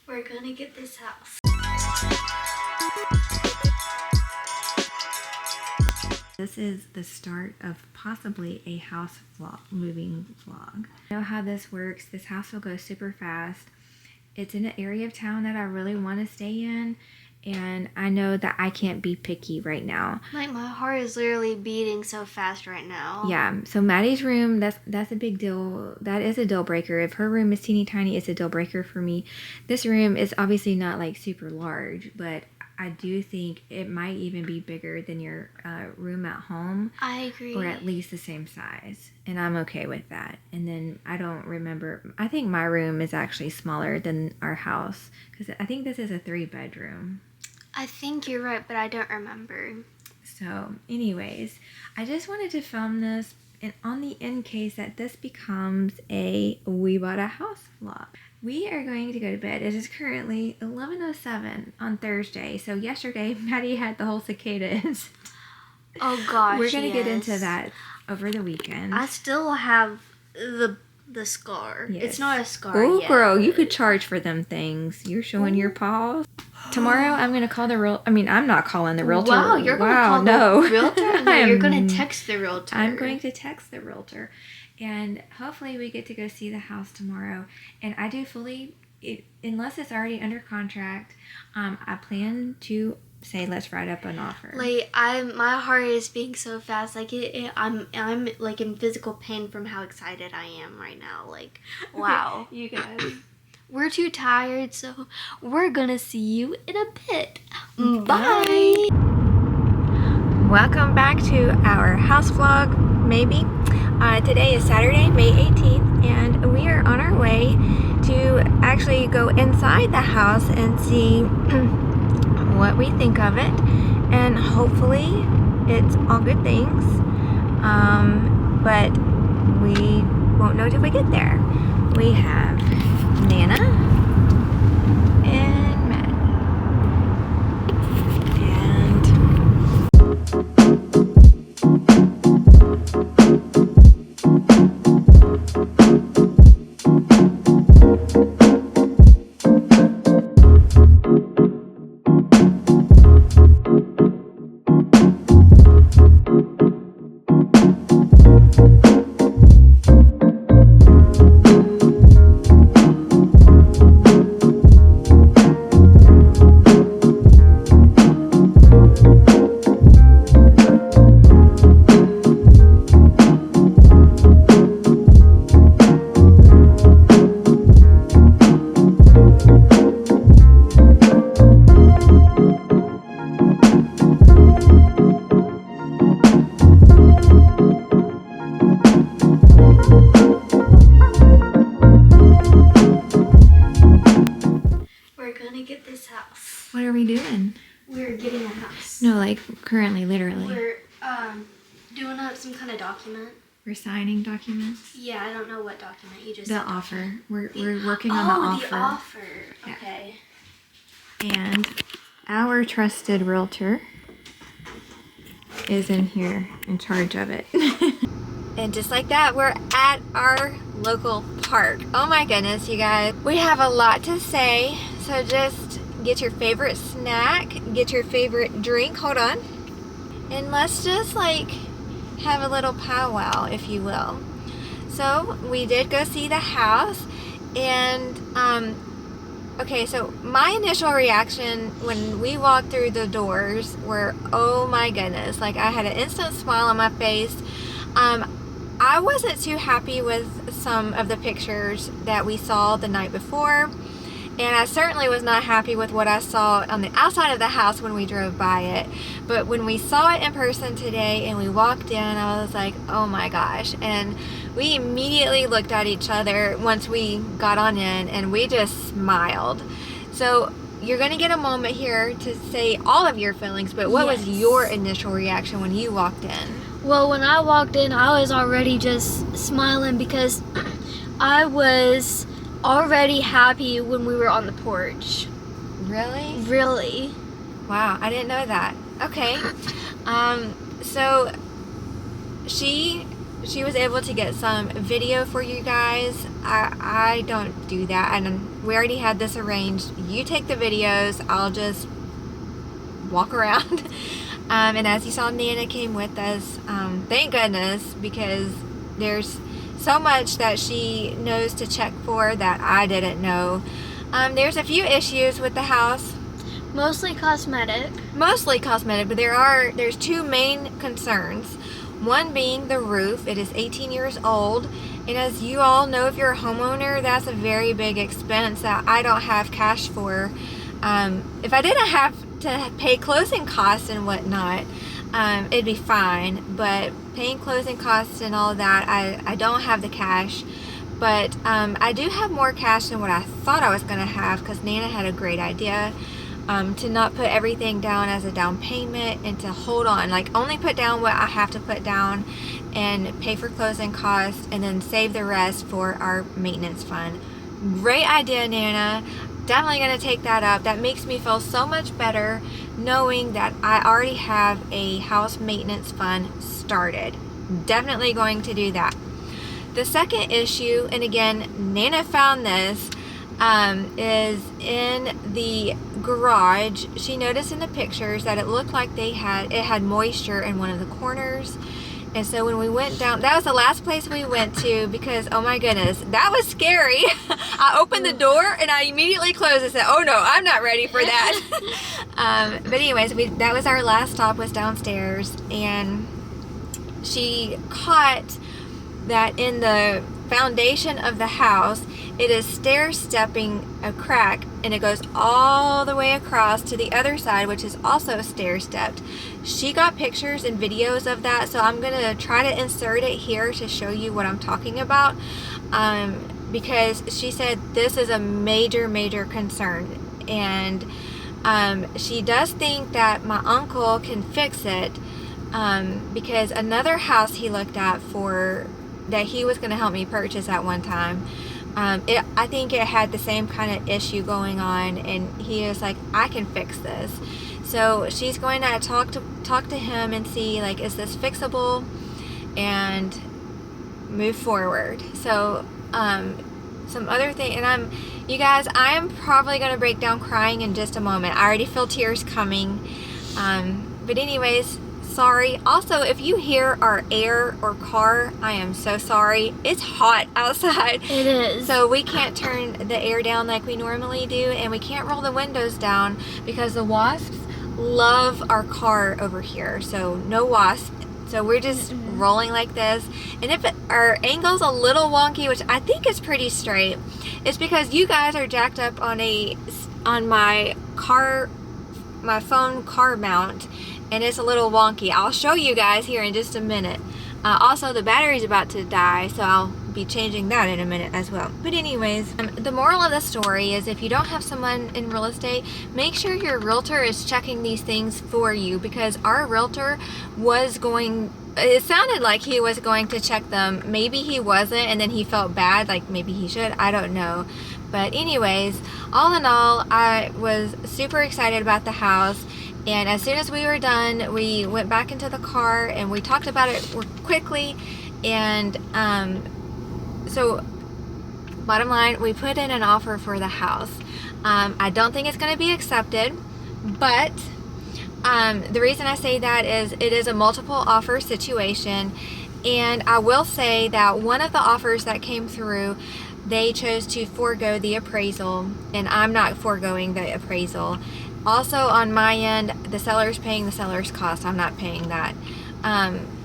We're gonna get this house. This is the start of possibly a house vlog, moving vlog. I know how this works. This house will go super fast. It's in an area of town that I really want to stay in, and I know that I can't be picky right now. Like, my heart is literally beating so fast right now. Yeah, so Maddie's room, that's a big deal. That is a deal breaker. If her room is teeny tiny, it's a deal breaker for me. This room is obviously not like super large, but I do think it might even be bigger than your room at home. I agree. Or at least the same size. And I'm okay with that. And then I don't remember. I think my room is actually smaller than our house. Because I think this is a 3-bedroom. I think you're right, but I don't remember. So anyways, I just wanted to film this on the in case that this becomes a we bought a house vlog. We are going to go to bed. It is currently 11:07 on Thursday. So yesterday, Maddie had the whole cicadas. Oh gosh, we're going to get into that over the weekend. I still have the scar. Yes. It's not a scar Oh, yet. girl, you could charge for them things. You're showing your paws. Tomorrow, I'm going to call the real. I mean, I'm not calling the realtor. Wow, you're going to call the realtor? No, you're going to text the realtor. I'm going to text the realtor. And hopefully we get to go see the house tomorrow. And I do unless it's already under contract, I plan to say let's write up an offer. Like, my heart is beating so fast. Like, I'm like in physical pain from how excited I am right now. Like, wow. You guys. We're too tired, so we're gonna see you in a bit. Bye. Welcome back to our house vlog, maybe. Today is Saturday, May 18th, and we are on our way to actually go inside the house and see what we think of it. And hopefully it's all good things. But we won't know till we get there. We have Nana and Maddy. What are we doing? We're getting a house. No, like currently, literally. We're doing up some kind of document. We're signing documents. Yeah, I don't know what document you just The said. offer. We're working on the offer. Oh, the offer. Yeah. Okay. And our trusted realtor is in here in charge of it. And just like that, we're at our local park. Oh my goodness, you guys. We have a lot to say, so just get your favorite snack, get your favorite drink, hold on, and let's just like have a little powwow, if you will. So we did go see the house, and okay, so my initial reaction when we walked through the doors were, oh my goodness, like I had an instant smile on my face. I wasn't too happy with some of the pictures that we saw the night before, and I certainly was not happy with what I saw on the outside of the house when we drove by it. But when we saw it in person today and we walked in, I was like, oh my gosh. And we immediately looked at each other once we got on in, and we just smiled. So you're going to get a moment here to say all of your feelings, but what was your initial reaction when you walked in? Well, when I walked in, I was already just smiling because I was already happy when we were on the porch. Really? Really. Wow, I didn't know that. Okay. So she she was able to get some video for you guys. I don't do that, and we already had this arranged. You take the videos, I'll just walk around. And as you saw, Nana came with us. Thank goodness, because there's so much that she knows to check for that I didn't know. There's a few issues with the house. Mostly cosmetic. Mostly cosmetic, but there's two main concerns. One being the roof. It is 18 years old, and as you all know, if you're a homeowner, that's a very big expense that I don't have cash for. If I didn't have to pay closing costs and whatnot, it'd be fine, but paying closing costs and all that, I don't have the cash. But I do have more cash than what I thought I was going to have, because Nana had a great idea. To not put everything down as a down payment, and to hold on, like only put down what I have to put down and pay for closing costs, and then save the rest for our maintenance fund. Great idea, Nana. Definitely going to take that up. That makes me feel so much better knowing that I already have a house maintenance fund started. Definitely going to do that. The second issue, and again, Nana found this, is in the garage. She noticed in the pictures that it looked like it had moisture in one of the corners. And so when we went down, that was the last place we went to, because oh my goodness, that was scary. I opened the door and I immediately closed and said, oh no, I'm not ready for that. But anyways, that was our last stop, was downstairs, and she caught that in the foundation of the house, it is stair stepping a crack, and it goes all the way across to the other side, which is also stair stepped. She got pictures and videos of that, so I'm gonna try to insert it here to show you what I'm talking about, because she said this is a major concern, and she does think that my uncle can fix it, because another house he looked at that he was going to help me purchase at one time, I think it had the same kind of issue going on, and he is like, I can fix this. So she's going to talk to him and see, like, is this fixable, and move forward. So some other thing, and you guys, I am probably going to break down crying in just a moment. I already feel tears coming. But anyways, sorry. Also, if you hear our air or car, I am so sorry. It's hot outside. It is. So we can't turn the air down like we normally do, and we can't roll the windows down because the wasps love our car over here. So no wasps. So we're just rolling like this. And if our angle's a little wonky, which I think is pretty straight, it's because you guys are jacked up on my phone car mount, and it's a little wonky. I'll show you guys here in just a minute. Also, the battery's about to die, so I'll be changing that in a minute as well. But anyways, the moral of the story is, if you don't have someone in real estate, make sure your realtor is checking these things for you, because our realtor it sounded like he was going to check them. Maybe he wasn't, and then he felt bad, like maybe he should. I don't know. But anyways, all in all, I was super excited about the house. And as soon as we were done, we went back into the car and we talked about it quickly. And so bottom line, we put in an offer for the house. I don't think it's going to be accepted, but the reason I say that is it is a multiple offer situation. And I will say that one of the offers that came through, they chose to forego the appraisal, and I'm not foregoing the appraisal. Also, on my end, the seller's paying the seller's cost. I'm not paying that.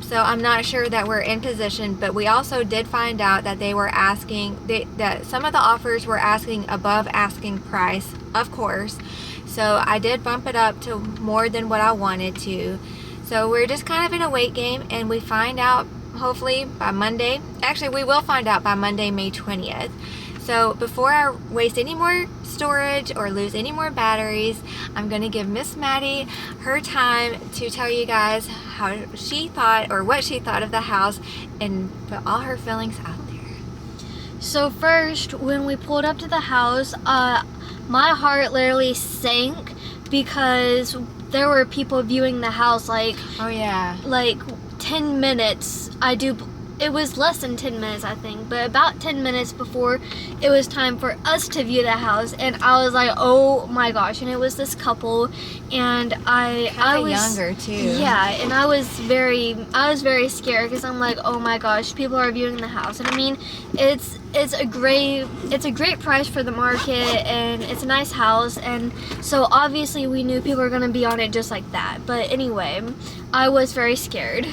So I'm not sure that we're in position, but we also did find out that they were asking, that some of the offers were asking above asking price, of course. So I did bump it up to more than what I wanted to. So we're just kind of in a wait game, and we find out hopefully by Monday. Actually, we will find out by Monday, May 20th. So before I waste any more storage or lose any more batteries, I'm going to give Miss Maddie her time to tell you guys how she thought, or what she thought of the house, and put all her feelings out there. So first, when we pulled up to the house, my heart literally sank, because there were people viewing the house like, oh yeah, like 10 minutes. I do it was less than 10 minutes, I think, but about 10 minutes before it was time for us to view the house, and I was like, oh my gosh. And it was this couple, and I was younger too. Yeah, and I was very scared, because I'm like, oh my gosh, people are viewing the house. And I mean, it's a great price for the market, and it's a nice house, and so obviously we knew people were gonna be on it just like that. But anyway, I was very scared.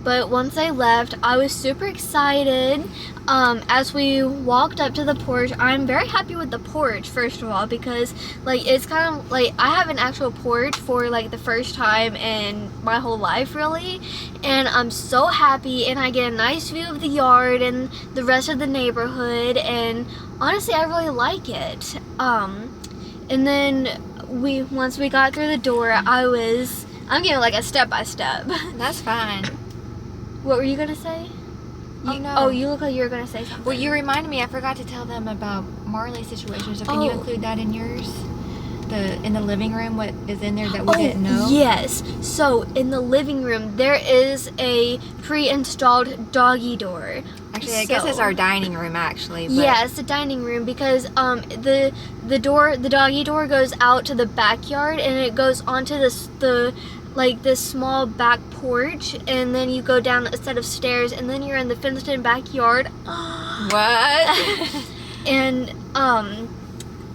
But once I left, I was super excited. As we walked up to the porch, I'm very happy with the porch, first of all, because like it's kind of like I have an actual porch for like the first time in my whole life, really, and I'm so happy, and I get a nice view of the yard and the rest of the neighborhood, and honestly, I really like it. And then once we got through the door, I'm giving like a step by step. That's fine. What were you gonna say? Oh, no. Oh, you look like you were gonna say something. Well, you reminded me. I forgot to tell them about Marley's situation. So can you include that in yours? In the living room, what is in there that we didn't know? Yes. So in the living room, there is a pre-installed doggy door. Actually, I guess it's our dining room, actually. But yeah, it's the dining room, because the doggy door goes out to the backyard, and it goes onto this small back porch, and then you go down a set of stairs, and then you're in the fenced-in backyard. What? And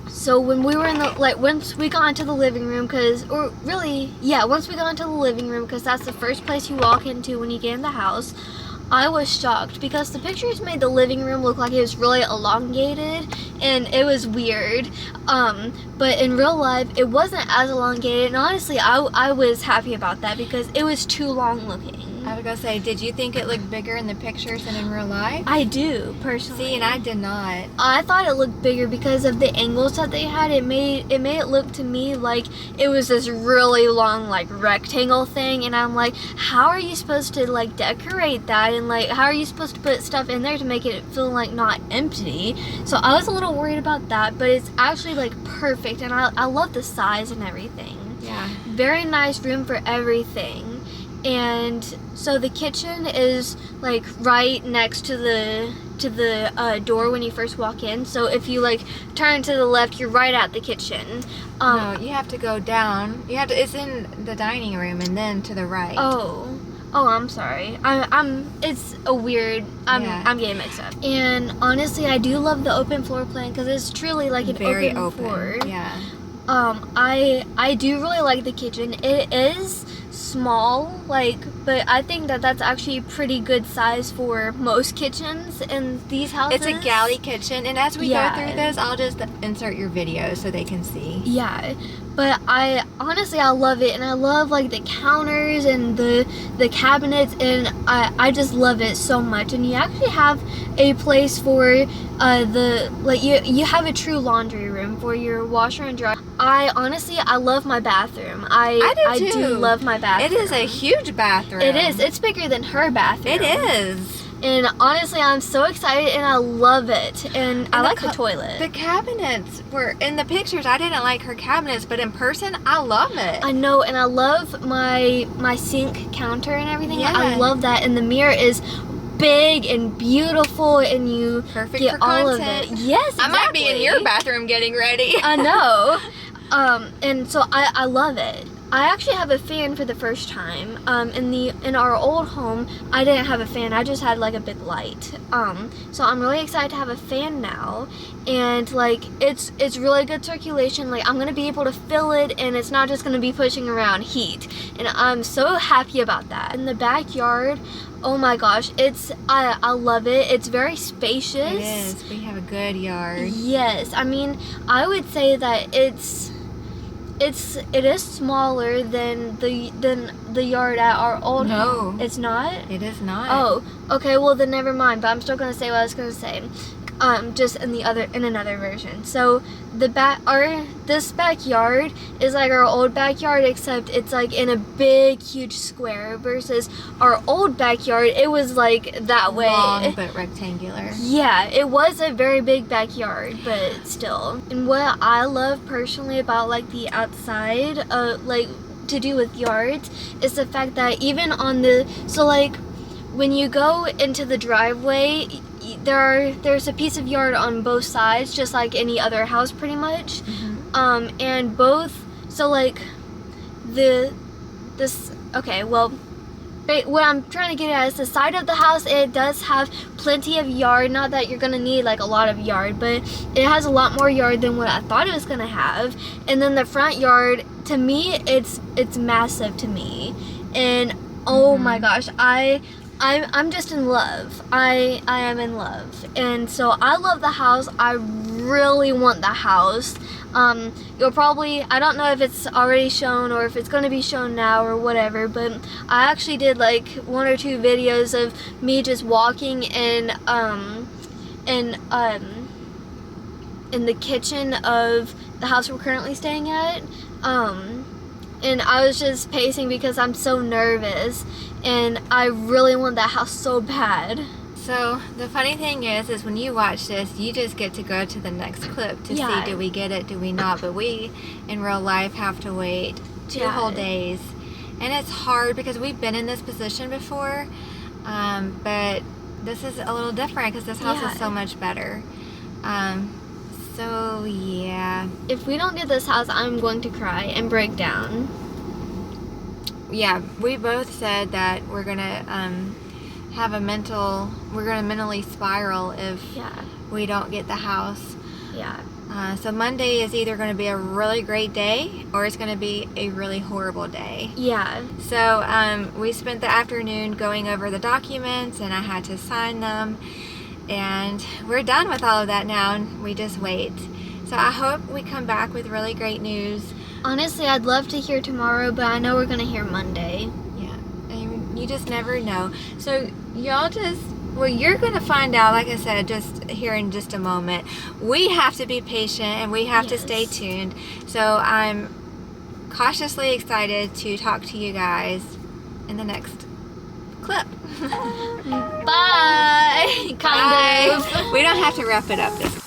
so when we were once we got into the living room, once we got into the living room, because that's the first place you walk into when you get in the house, I was shocked, because the pictures made the living room look like it was really elongated, and it was weird. But in real life, it wasn't as elongated, and honestly, I was happy about that, because it was too long looking. I was gonna say, did you think it looked bigger in the pictures than in real life? I do, personally. See, and I did not. I thought it looked bigger because of the angles that they had. It made it look to me like it was this really long, like, rectangle thing, and I'm like, how are you supposed to like decorate that, and like how are you supposed to put stuff in there to make it feel like not empty? So I was a little worried about that, but it's actually like perfect, and I love the size and everything. Yeah. Very nice room for everything. And so the kitchen is like right next to the door when you first walk in. So if you like turn to the left, you're right at the kitchen. No, you have to go down. It's in the dining room and then to the right. Oh, I'm sorry. It's a weird. I'm getting mixed up. And honestly, I do love the open floor plan, because it's truly like an very open floor. Yeah. I do really like the kitchen. It is small, but I think that's actually pretty good size for most kitchens in these houses. It's a galley kitchen, and as we go through this, I'll just insert your video so they can see. Yeah, but I love it, and I love like the counters and the cabinets, and I just love it so much. And you actually have a place for you have a true laundry room for your washer and dryer. I love my bathroom. I do love my bathroom. It is a huge bathroom. It is. It's bigger than her bathroom. It is. And honestly, I'm so excited, and I love it. And I like the toilet. The cabinets were in the pictures. I didn't like her cabinets, but in person, I love it. I know, and I love my sink counter and everything. Yeah. I love that, and the mirror is big and beautiful, and you get for all content. of it. Yes, exactly. I might be in your bathroom getting ready. I know. And so I love it. I actually have a fan for the first time. In our old home, I didn't have a fan. I just had like a big light. So I'm really excited to have a fan now, and like it's really good circulation. Like I'm gonna be able to fill it, and it's not just gonna be pushing around heat. And I'm so happy about that. In the backyard, oh my gosh, I love it. It's very spacious. It is. We have a good yard. Yes, I mean, I would say that it is smaller than the yard at our old home. No. It's not? It is not. Oh, okay, well then never mind, but I'm still gonna say what I was gonna say. Just in another version. So this backyard is like our old backyard, except it's like in a big huge square, versus our old backyard, it was like that way. Long but rectangular. Yeah, it was a very big backyard, but still. And what I love personally about like the outside, like to do with yards, is the fact that even on when you go into the driveway, there's a piece of yard on both sides, just like any other house, pretty much. And both, so like what I'm trying to get at is the side of the house, it does have plenty of yard. Not that you're gonna need like a lot of yard, but it has a lot more yard than what I thought it was gonna have. And then the front yard, to me, it's massive to me. And oh my gosh, I'm just in love. I am in love. And so I love the house. I really want the house. You'll probably, I don't know if it's already shown or if it's going to be shown now or whatever, but I actually did like 1 or 2 videos of me just walking in the kitchen of the house we're currently staying at. And I was just pacing because I'm so nervous, and I really want that house so bad. So the funny thing is when you watch this, you just get to go to the next clip to see, do we get it, do we not? But we, in real life, have to wait 2 whole days. And it's hard because we've been in this position before, but this is a little different because this house is so much better. So yeah. If we don't get this house, I'm going to cry and break down. Yeah, we both said that we're gonna we're gonna mentally spiral if we don't get the house. So Monday is either gonna be a really great day or it's gonna be a really horrible day. So we spent the afternoon going over the documents, and I had to sign them. And we're done with all of that now, and we just wait. So I hope we come back with really great news. Honestly, I'd love to hear tomorrow, but I know we're going to hear Monday. Yeah, and you just never know. So y'all you're going to find out, like I said, just here in just a moment. We have to be patient, and we have to stay tuned. So I'm cautiously excited to talk to you guys in the next clip. Bye. Kind of. We don't have to wrap it up this time.